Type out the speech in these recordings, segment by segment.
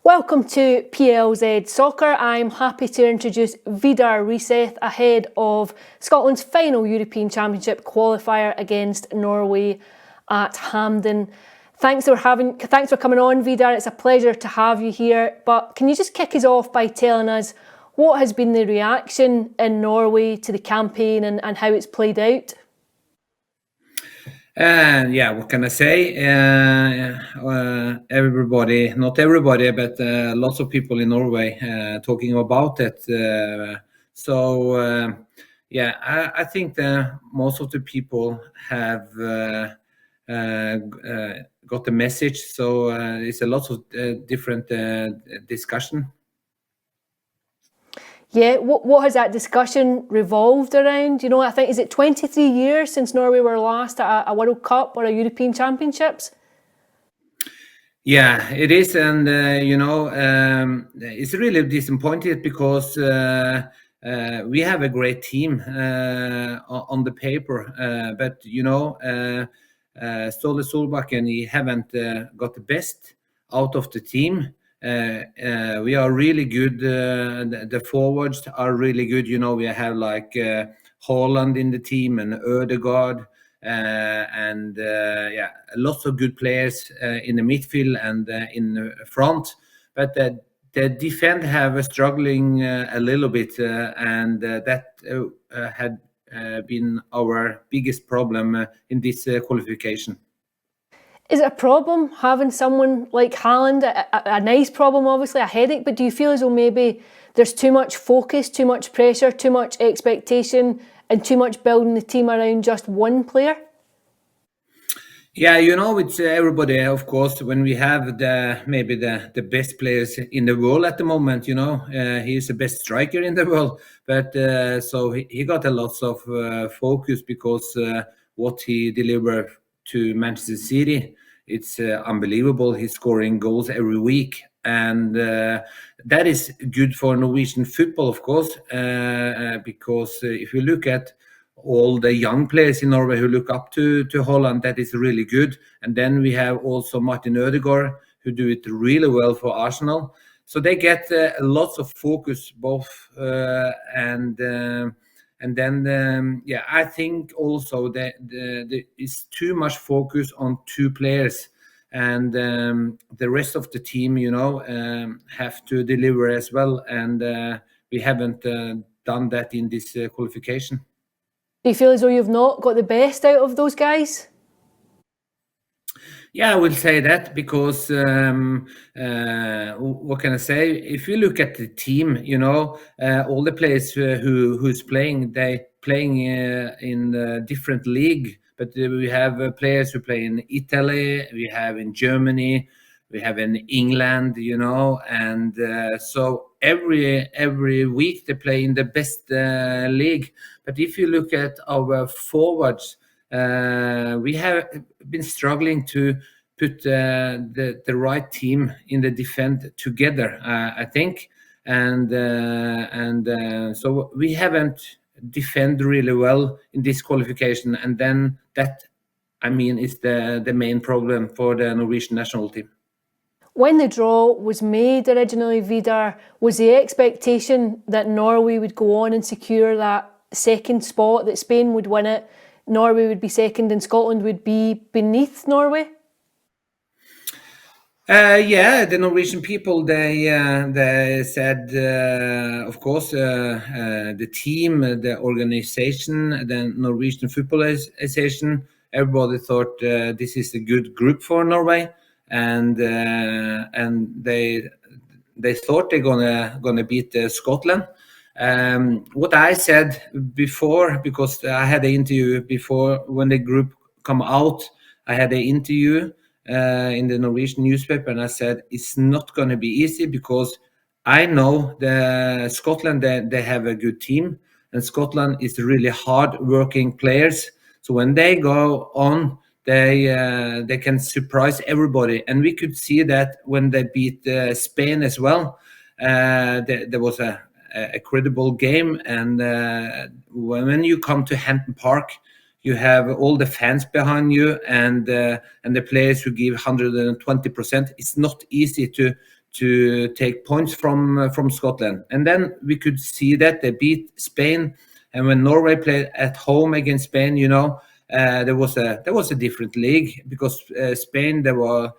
Welcome to PLZ Soccer. I'm happy to introduce Vidar Riseth ahead of Scotland's final European Championship qualifier against Norway at Hampden. Thanks for coming on, Vidar. It's a pleasure to have you here. But can you just kick us off by telling us what has been the reaction in Norway to the campaign and how it's played out? What can I say? Everybody, not everybody, but lots of people in Norway talking about it. I think that most of the people have got the message. So it's a lot of different discussion. Yeah, what has that discussion revolved around? You know, I think, is it 23 years since Norway were last at a World Cup or a European Championships? Yeah, it is. And, it's really disappointing because we have a great team on the paper. But, Ståle Solbakken, he haven't got the best out of the team. We are really good. The forwards are really good. We have like Haaland in the team and Ødegaard, and lots of good players in the midfield and in the front. But the defense have struggling a little bit, and that had been our biggest problem in this qualification. Is it a problem having someone like Haaland? A nice problem, obviously, a headache, but do you feel as though maybe there's too much focus, too much pressure, too much expectation, and too much building the team around just one player? Yeah, it's everybody, of course, when we have maybe the best players in the world at the moment, he's the best striker in the world. But so he got a lot of focus because what he delivered to Manchester City, it's unbelievable. He's scoring goals every week, and that is good for Norwegian football, of course, because if you look at all the young players in Norway who look up to Haaland, that is really good. And then we have also Martin Ødegaard, who do it really well for Arsenal. So they get lots of focus, both and then, I think also that there is too much focus on two players, and the rest of the team, have to deliver as well. And we haven't done that in this qualification. Do you feel as though you've not got the best out of those guys? Yeah, I will say that because what can I say? If you look at the team, all the players who's playing, they playing in a different league. But we have players who play in Italy, we have in Germany, we have in England, and so every week they play in the best league. But if you look at our forwards, we have been struggling to put the right team in the defense together, I think, and so we haven't defended really well in this qualification, and then that, is the main problem for the Norwegian national team. When the draw was made originally, Vidar, was the expectation that Norway would go on and secure that second spot, that Spain would win it, Norway would be second, and Scotland would be beneath Norway? The Norwegian people, they said, of course, the team, the organization, the Norwegian Football Association, everybody thought this is a good group for Norway, and they thought they're gonna beat Scotland. What I said before, because I had an interview before when the group come out, I had an interview in the Norwegian newspaper, and I said it's not going to be easy because I know the Scotland, they have a good team, and Scotland is really hard-working players. So when they go on, they can surprise everybody, and we could see that when they beat Spain as well. There was a credible game, and when you come to Hampden Park, you have all the fans behind you, and the players who give 120%. It's not easy to to take points from Scotland. And then we could see that they beat Spain. And when Norway played at home against Spain, there was a different league, because Spain, they were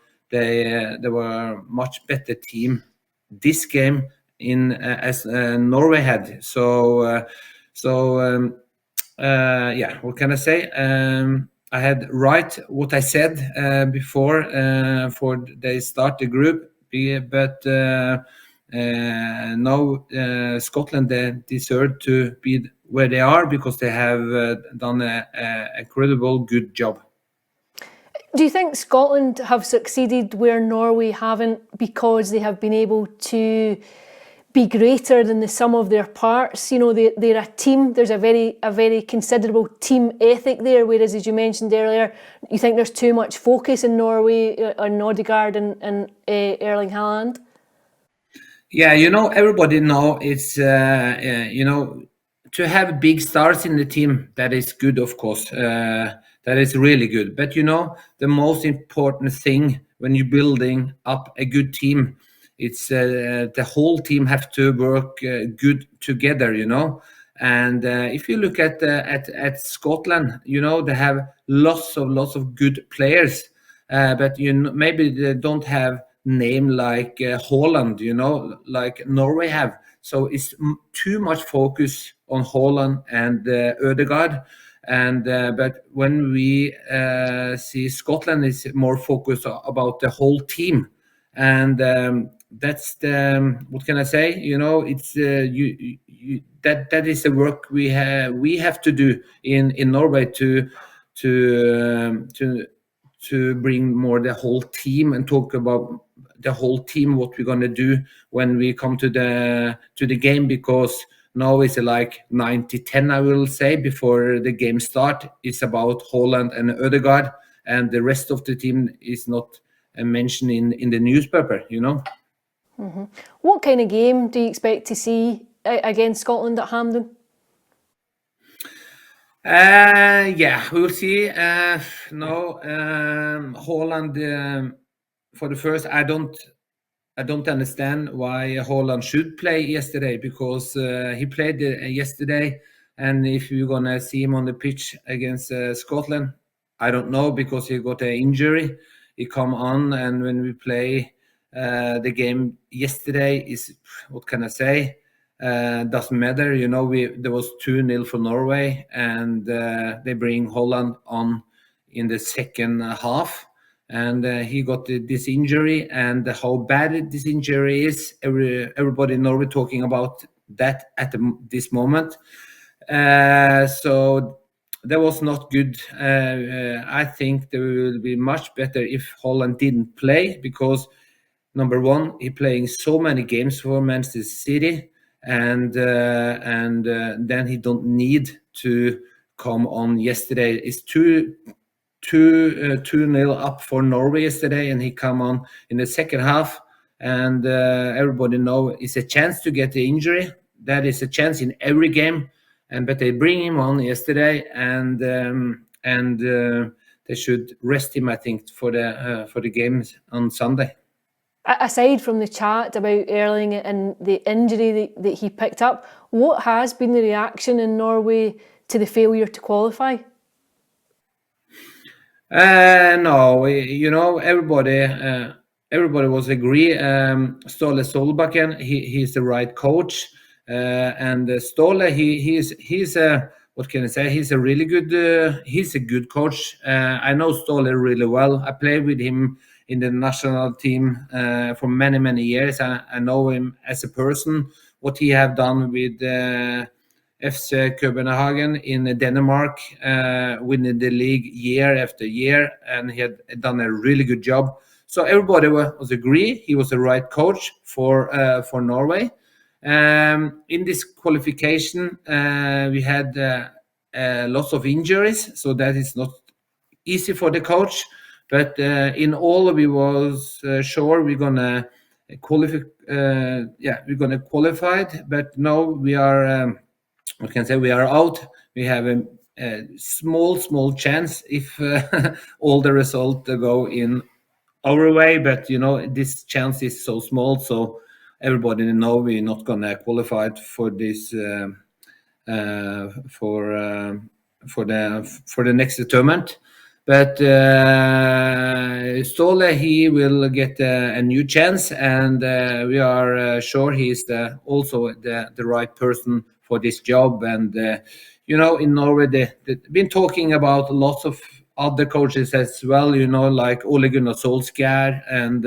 much better team this game as Norway had. What can I say? I had right what I said before for they start the group, but now Scotland, they deserve to be where they are, because they have done a incredible good job. Do you think Scotland have succeeded where Norway haven't, because they have been able to be greater than the sum of their parts? They're a team. There's a very considerable team ethic there. Whereas, as you mentioned earlier, you think there's too much focus in Norway on Ødegaard and Erling Haaland. Yeah, everybody know it's to have big stars in the team. That is good, of course. That is really good. But the most important thing when you're building up a good team, it's the whole team have to work good together, And if you look at Scotland, they have lots of good players, but maybe they don't have name like Haaland, like Norway have. So it's too much focus on Haaland and Ødegaard. And but when we see Scotland is more focused about the whole team, and that's the, what can I say? It's that is the work we have to do in Norway to bring more the whole team and talk about the whole team, what we're gonna do when we come to the game, because now it's like 90-10, I will say, before the game start. It's about Haaland and Ødegaard, and the rest of the team is not mentioned in the newspaper, Mm-hmm. What kind of game do you expect to see against Scotland at Hampden? We'll see. Haaland, for the first, I don't understand why Haaland should play yesterday, because he played yesterday, and if you're gonna see him on the pitch against Scotland, I don't know, because he got an injury. He come on, and when we play the game yesterday, is, what can I say? Doesn't matter, there was 2-0 for Norway, and they bring Haaland on in the second half, and he got this injury, and how bad this injury is, everybody in Norway talking about that at this moment. So that was not good. I think there will be much better if Haaland didn't play, because number one, he playing so many games for Manchester City, and then he don't need to come on yesterday. It's 2-0 up for Norway yesterday, and he come on in the second half, and everybody know it's a chance to get the injury. That is a chance in every game, but they bring him on yesterday, and they should rest him, I think, for the games on Sunday. Aside from the chat about Erling and the injury that he picked up, what has been the reaction in Norway to the failure to qualify? No, everybody was agree. Ståle Solbakken, he's the right coach, and Ståle, he's a, what can I say? He's a really good. He's a good coach. I know Ståle really well. I played with him in the national team for many years. I know him as a person. What he have done with FC Copenhagen in Denmark, winning the league year after year, and he had done a really good job. So everybody was agree he was the right coach for Norway. In this qualification, we had lots of injuries, so that is not easy for the coach. But in all, we was sure we're gonna qualify. We're gonna qualify. But now we are. We can say we are out. We have a small chance if all the results go in our way, but this chance is so small, so everybody in Norway not gonna qualify for this for the next tournament. But Ståle, he will get a new chance, and we are sure he's also the right person for this job. And in Norway, they've been talking about lots of other coaches as well. Like Ole Gunnar Solskjær, and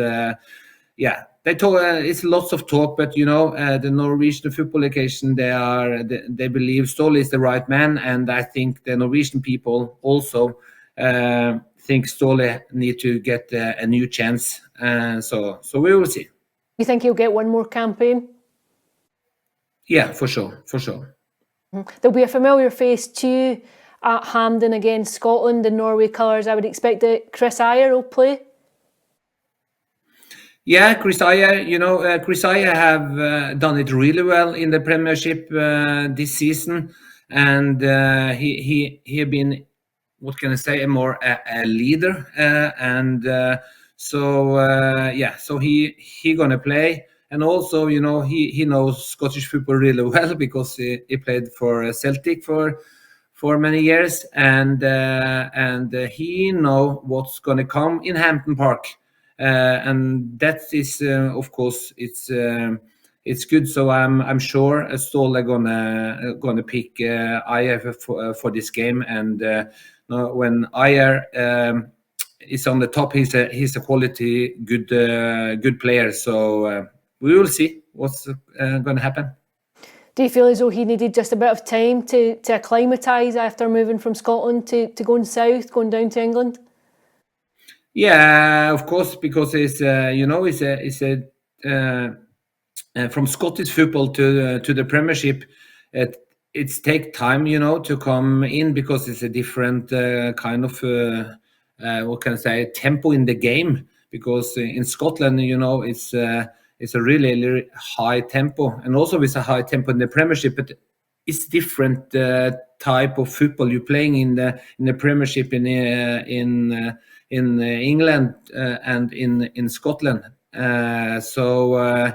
they talk. It's lots of talk, but the Norwegian Football Association, they believe Ståle is the right man, and I think the Norwegian people also think Ståle need to get a new chance. So we will see. You think he'll get one more campaign? Yeah, for sure. There'll be a familiar face to you at Hampden against Scotland in Norway colours. I would expect that Chris Ajer will play. Yeah, Chris Ajer. Chris Ajer have done it really well in the Premiership this season, and he have been, what can I say, more a leader, and so he gonna play, and also he knows Scottish football really well because he played for Celtic for many years, and he know what's gonna come in Hampden Park. And that is, of course, it's good. So I'm sure Ståle gonna pick Ajer for this game. And when Ajer is on the top, he's a quality good player. So we will see what's gonna happen. Do you feel as though he needed just a bit of time to acclimatise after moving from Scotland to going south, going down to England? Yeah, of course, because it's from Scottish football to the Premiership, it's take time, to come in, because it's a different kind of what can I say, tempo in the game. Because in Scotland, it's a really high tempo, and also it's a high tempo in the Premiership, but it's different type of football you're playing in the Premiership in England and in Scotland. So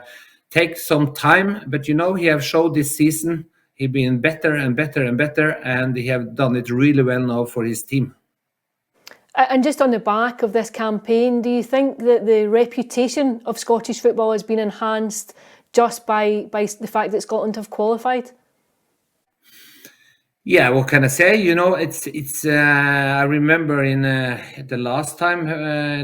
take some time, but he have showed this season he been better and better and better, and he have done it really well now for his team. And just on the back of this campaign, do you think that the reputation of Scottish football has been enhanced just by the fact that Scotland have qualified? Yeah, what can I say? It's. I remember in the last time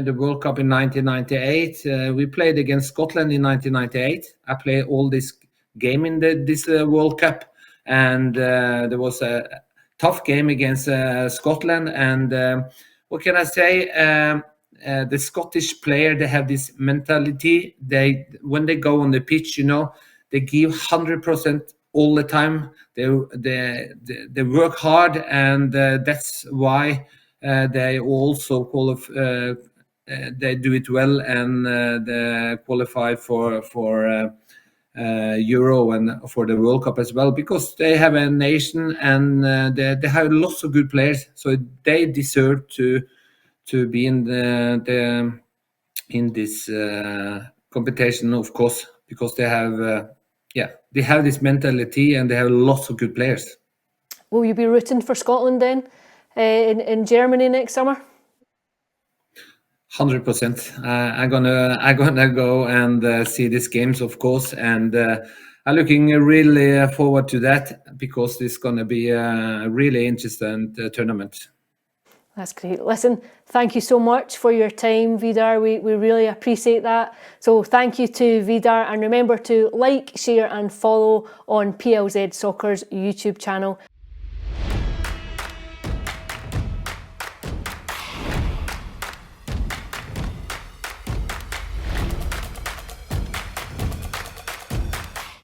the World Cup in 1998, we played against Scotland in 1998. I played all this game in this World Cup, and there was a tough game against Scotland. And what can I say? The Scottish player, they have this mentality. When they go on the pitch, they give 100% all the time. They work hard, and that's why they also they do it well, and they qualify for Euro and for the World Cup as well, because they have a nation, and they have lots of good players, so they deserve to be in this competition, of course, because they have they have this mentality, and they have lots of good players. Will you be rooting for Scotland then in Germany next summer? 100%. I'm gonna go and see these games, of course, and I'm looking really forward to that, because it's gonna be a really interesting tournament. That's great. Listen, thank you so much for your time, Vidar. We really appreciate that. So thank you to Vidar, and remember to like, share and follow on PLZ Soccer's YouTube channel.